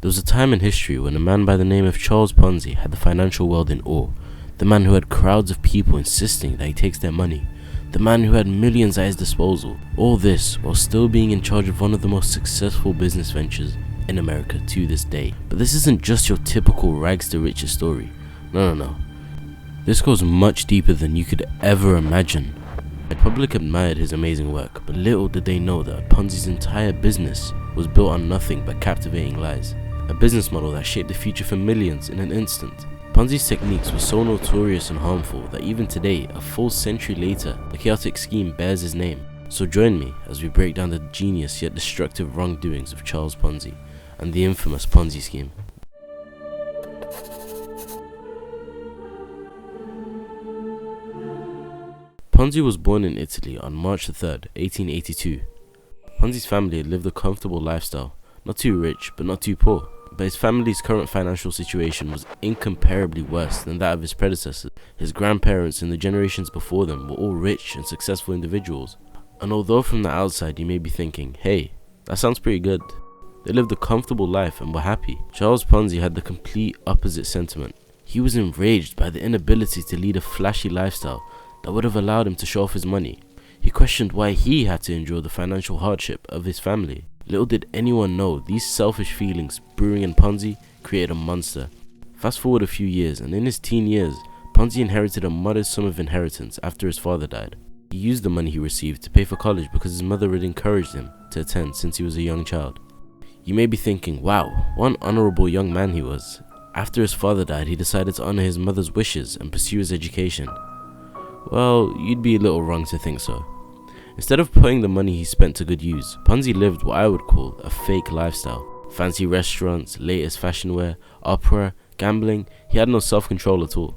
There was a time in history when a man by the name of Charles Ponzi had the financial world in awe. The man who had crowds of people insisting that he takes their money. The man who had millions at his disposal. All this while still being in charge of one of the most successful business ventures in America to this day. But this isn't just your typical rags to riches story. No. This goes much deeper than you could ever imagine. The public admired his amazing work, but little did they know that Ponzi's entire business was built on nothing but captivating lies. A business model that shaped the future for millions in an instant. Ponzi's techniques were so notorious and harmful that even today, a full century later, the chaotic scheme bears his name. So join me as we break down the genius yet destructive wrongdoings of Charles Ponzi and the infamous Ponzi scheme. Ponzi was born in Italy on March 3rd, 1882. Ponzi's family had lived a comfortable lifestyle, not too rich but not too poor. But his family's current financial situation was incomparably worse than that of his predecessors. His grandparents and the generations before them were all rich and successful individuals. And although from the outside you may be thinking, hey, that sounds pretty good. They lived a comfortable life and were happy. Charles Ponzi had the complete opposite sentiment. He was enraged by the inability to lead a flashy lifestyle that would have allowed him to show off his money. He questioned why he had to endure the financial hardship of his family. Little did anyone know these selfish feelings brewing in Ponzi created a monster. Fast forward a few years, and in his teen years, Ponzi inherited a modest sum of inheritance after his father died. He used the money he received to pay for college because his mother had encouraged him to attend since he was a young child. You may be thinking, wow, what an honorable young man he was. After his father died, he decided to honor his mother's wishes and pursue his education. Well, you'd be a little wrong to think so. Instead of putting the money he spent to good use, Ponzi lived what I would call a fake lifestyle. Fancy restaurants, latest fashion wear, opera, gambling. He had no self-control at all.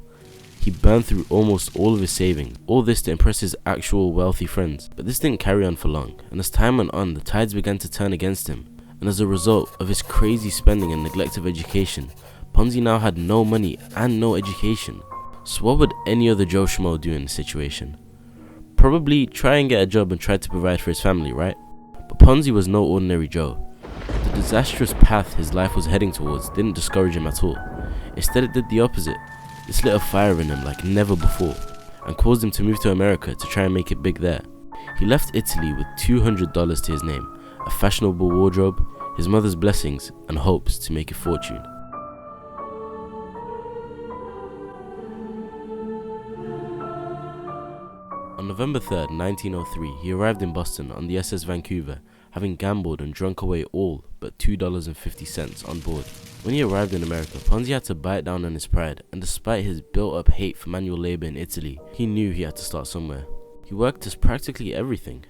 He burned through almost all of his savings, all this to impress his actual wealthy friends. But this didn't carry on for long, and as time went on, the tides began to turn against him. And as a result of his crazy spending and neglect of education, Ponzi now had no money and no education. So what would any other Joe Schmo do in this situation? Probably try and get a job and try to provide for his family, right? But Ponzi was no ordinary Joe. The disastrous path his life was heading towards didn't discourage him at all. Instead, it did the opposite. This lit a fire in him like never before and caused him to move to America to try and make it big there. He left Italy with $200 to his name, a fashionable wardrobe, his mother's blessings, and hopes to make a fortune. On November 3rd, 1903, he arrived in Boston on the SS Vancouver, having gambled and drunk away all but $2.50 on board. When he arrived in America, Ponzi had to bite down on his pride, and despite his built-up hate for manual labor in Italy, he knew he had to start somewhere. He worked as practically everything: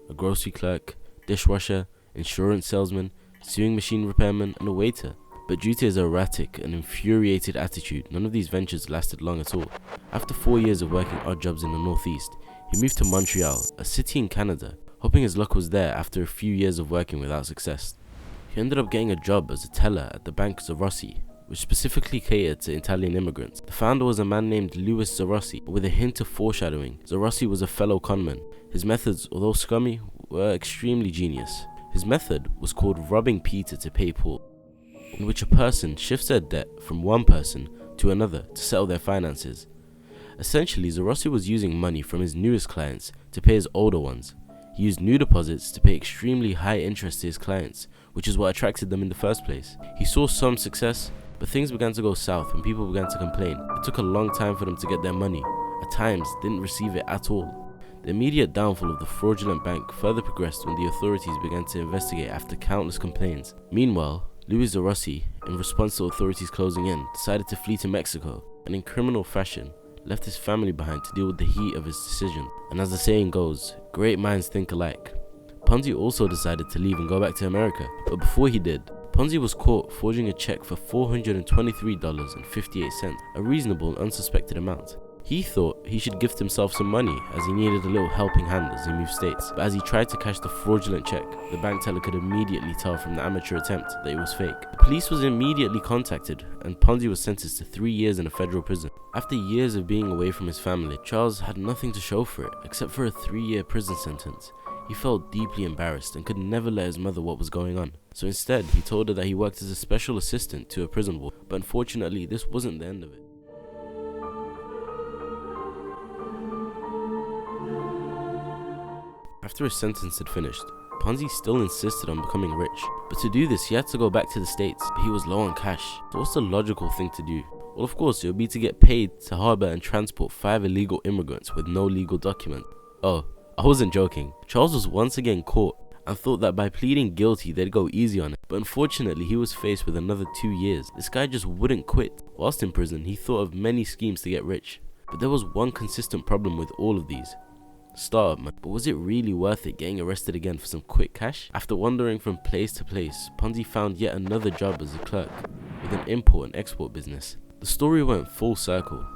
a grocery clerk, dishwasher, insurance salesman, sewing machine repairman, and a waiter. But due to his erratic and infuriated attitude, none of these ventures lasted long at all. After 4 years of working odd jobs in the Northeast, he moved to Montreal, a city in Canada, hoping his luck was there after a few years of working without success. He ended up getting a job as a teller at the Bank Zarossi, which specifically catered to Italian immigrants. The founder was a man named Louis Zarossi. With a hint of foreshadowing, Zarossi was a fellow conman. His methods, although scummy, were extremely genius. His method was called robbing Peter to pay Paul, in which a person shifts their debt from one person to another to settle their finances. Essentially, Zarossi was using money from his newest clients to pay his older ones. He used new deposits to pay extremely high interest to his clients, which is what attracted them in the first place. He saw some success, but things began to go south when people began to complain. It took a long time for them to get their money, at times didn't receive it at all. The immediate downfall of the fraudulent bank further progressed when the authorities began to investigate after countless complaints. Meanwhile, Louis Zarossi, in response to authorities closing in, decided to flee to Mexico, and in criminal fashion, left his family behind to deal with the heat of his decision. And as the saying goes, great minds think alike. Ponzi also decided to leave and go back to America, but before he did, Ponzi was caught forging a check for $423.58, a reasonable and unsuspected amount. He thought he should gift himself some money as he needed a little helping hand as he moved states, but as he tried to cash the fraudulent check, the bank teller could immediately tell from the amateur attempt that it was fake. The police was immediately contacted, and Ponzi was sentenced to 3 years in a federal prison. After years of being away from his family, Charles had nothing to show for it except for a 3-year prison sentence. He felt deeply embarrassed and could never let his mother what was going on. So instead, he told her that he worked as a special assistant to a prison ward, but unfortunately, this wasn't the end of it. After his sentence had finished, Ponzi still insisted on becoming rich, but to do this he had to go back to the States, but he was low on cash. So what's the logical thing to do? Well, of course, it would be to get paid to harbour and transport 5 illegal immigrants with no legal documents. Oh, I wasn't joking. Charles was once again caught and thought that by pleading guilty they'd go easy on it, but unfortunately he was faced with another 2 years. This guy just wouldn't quit. Whilst in prison, he thought of many schemes to get rich, but there was one consistent problem with all of these. Startup man. But was it really worth it getting arrested again for some quick cash? After wandering from place to place, Ponzi found yet another job as a clerk with an import and export business. The story went full circle.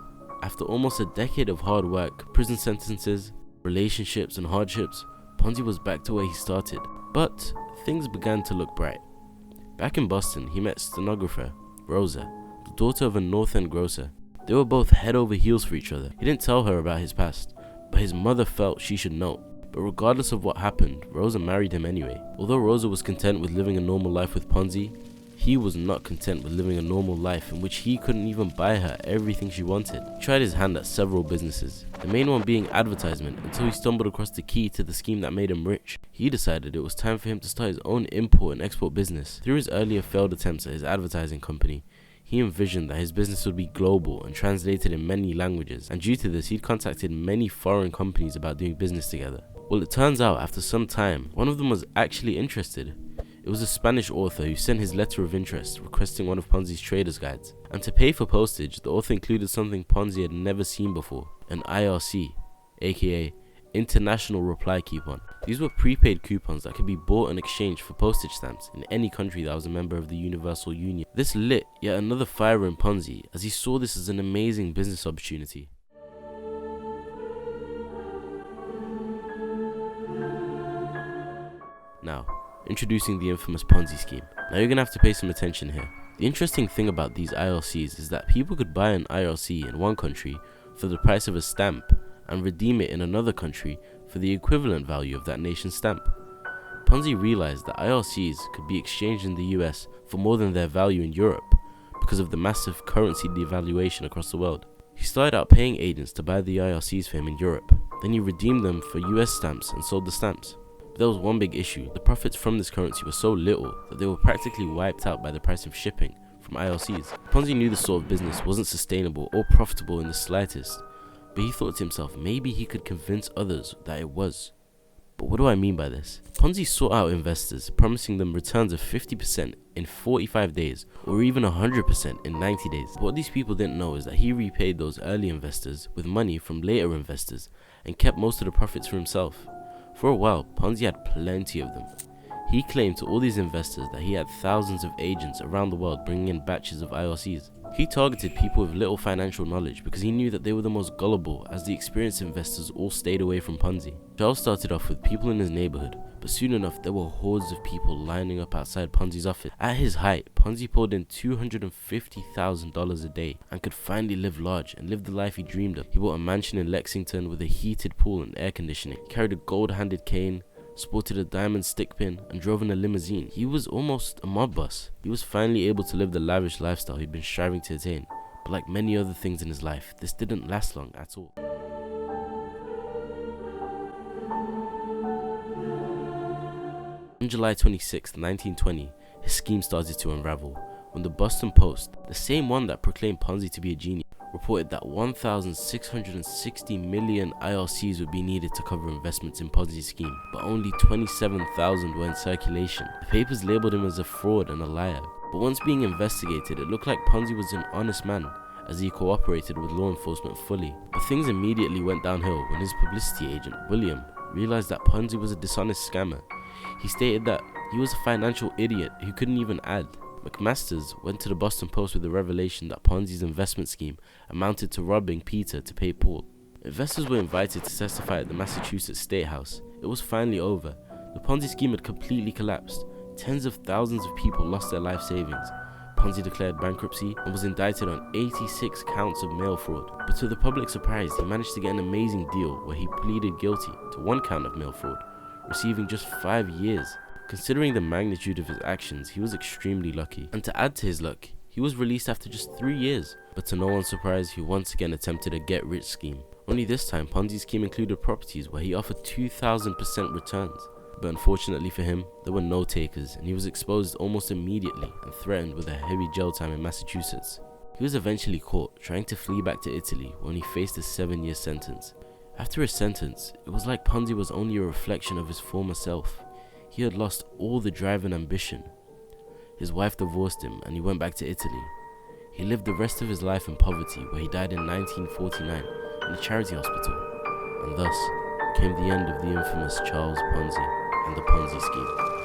After almost a decade of hard work, prison sentences, relationships and hardships, Ponzi was back to where he started. But things began to look bright. Back in Boston, he met stenographer Rosa, the daughter of a North End grocer. They were both head over heels for each other. He didn't tell her about his past, but his mother felt she should know. But regardless of what happened, Rosa married him anyway. Although Rosa was content with living a normal life with Ponzi, he was not content with living a normal life in which he couldn't even buy her everything she wanted. He tried his hand at several businesses, the main one being advertisement, until he stumbled across the key to the scheme that made him rich. He decided it was time for him to start his own import and export business. Through his earlier failed attempts at his advertising company, he envisioned that his business would be global and translated in many languages, and due to this he'd contacted many foreign companies about doing business together. Well, it turns out after some time, one of them was actually interested. It was a Spanish author who sent his letter of interest requesting one of Ponzi's trader's guides, and to pay for postage, the author included something Ponzi had never seen before, an IRC, aka International Reply Coupon. These were prepaid coupons that could be bought and exchanged for postage stamps in any country that was a member of the Universal Union. This lit yet another fire in Ponzi, as he saw this as an amazing business opportunity. Now, introducing the infamous Ponzi scheme. Now you're gonna have to pay some attention here. The interesting thing about these IRCs is that people could buy an IRC in one country for the price of a stamp and redeem it in another country for the equivalent value of that nation's stamp. Ponzi realized that IRCs could be exchanged in the US for more than their value in Europe because of the massive currency devaluation across the world. He started out paying agents to buy the IRCs for him in Europe. Then he redeemed them for US stamps and sold the stamps. But there was one big issue. The profits from this currency were so little that they were practically wiped out by the price of shipping from IRCs. Ponzi knew this sort of business wasn't sustainable or profitable in the slightest, but he thought to himself maybe he could convince others that it was. But what do I mean by this? Ponzi sought out investors, promising them returns of 50% in 45 days or even 100% in 90 days. But what these people didn't know is that he repaid those early investors with money from later investors and kept most of the profits for himself. For a while, Ponzi had plenty of them. He claimed to all these investors that he had thousands of agents around the world bringing in batches of IRCs. He targeted people with little financial knowledge because he knew that they were the most gullible, as the experienced investors all stayed away from Ponzi. Charles started off with people in his neighborhood, but soon enough there were hordes of people lining up outside Ponzi's office. At his height, Ponzi pulled in $250,000 a day and could finally live large and live the life he dreamed of. He bought a mansion in Lexington with a heated pool and air conditioning, carried a gold-handed cane, sported a diamond stick pin, and drove in a limousine. He was almost a mob boss. He was finally able to live the lavish lifestyle he'd been striving to attain. But like many other things in his life, this didn't last long at all. On July 26, 1920, his scheme started to unravel when the Boston Post, the same one that proclaimed Ponzi to be a genius, reported that 1,660 million IRCs would be needed to cover investments in Ponzi's scheme, but only 27,000 were in circulation. The papers labeled him as a fraud and a liar, but once being investigated, it looked like Ponzi was an honest man, as he cooperated with law enforcement fully. But things immediately went downhill when his publicity agent, William, realized that Ponzi was a dishonest scammer. He stated that he was a financial idiot who couldn't even add. McMasters went to the Boston Post with the revelation that Ponzi's investment scheme amounted to robbing Peter to pay Paul. Investors were invited to testify at the Massachusetts State House. It was finally over. The Ponzi scheme had completely collapsed. Tens of thousands of people lost their life savings. Ponzi declared bankruptcy and was indicted on 86 counts of mail fraud. But to the public's surprise, he managed to get an amazing deal where he pleaded guilty to 1 count of mail fraud, receiving just 5 years. Considering the magnitude of his actions, he was extremely lucky. And to add to his luck, he was released after just 3 years. But to no one's surprise, he once again attempted a get-rich scheme. Only this time, Ponzi's scheme included properties where he offered 2,000% returns. But unfortunately for him, there were no takers, and he was exposed almost immediately and threatened with a heavy jail time in Massachusetts. He was eventually caught trying to flee back to Italy when he faced a 7-year sentence. After his sentence, it was like Ponzi was only a reflection of his former self. He had lost all the drive and ambition. His wife divorced him and he went back to Italy. He lived the rest of his life in poverty, where he died in 1949 in a charity hospital. And thus came the end of the infamous Charles Ponzi and the Ponzi scheme.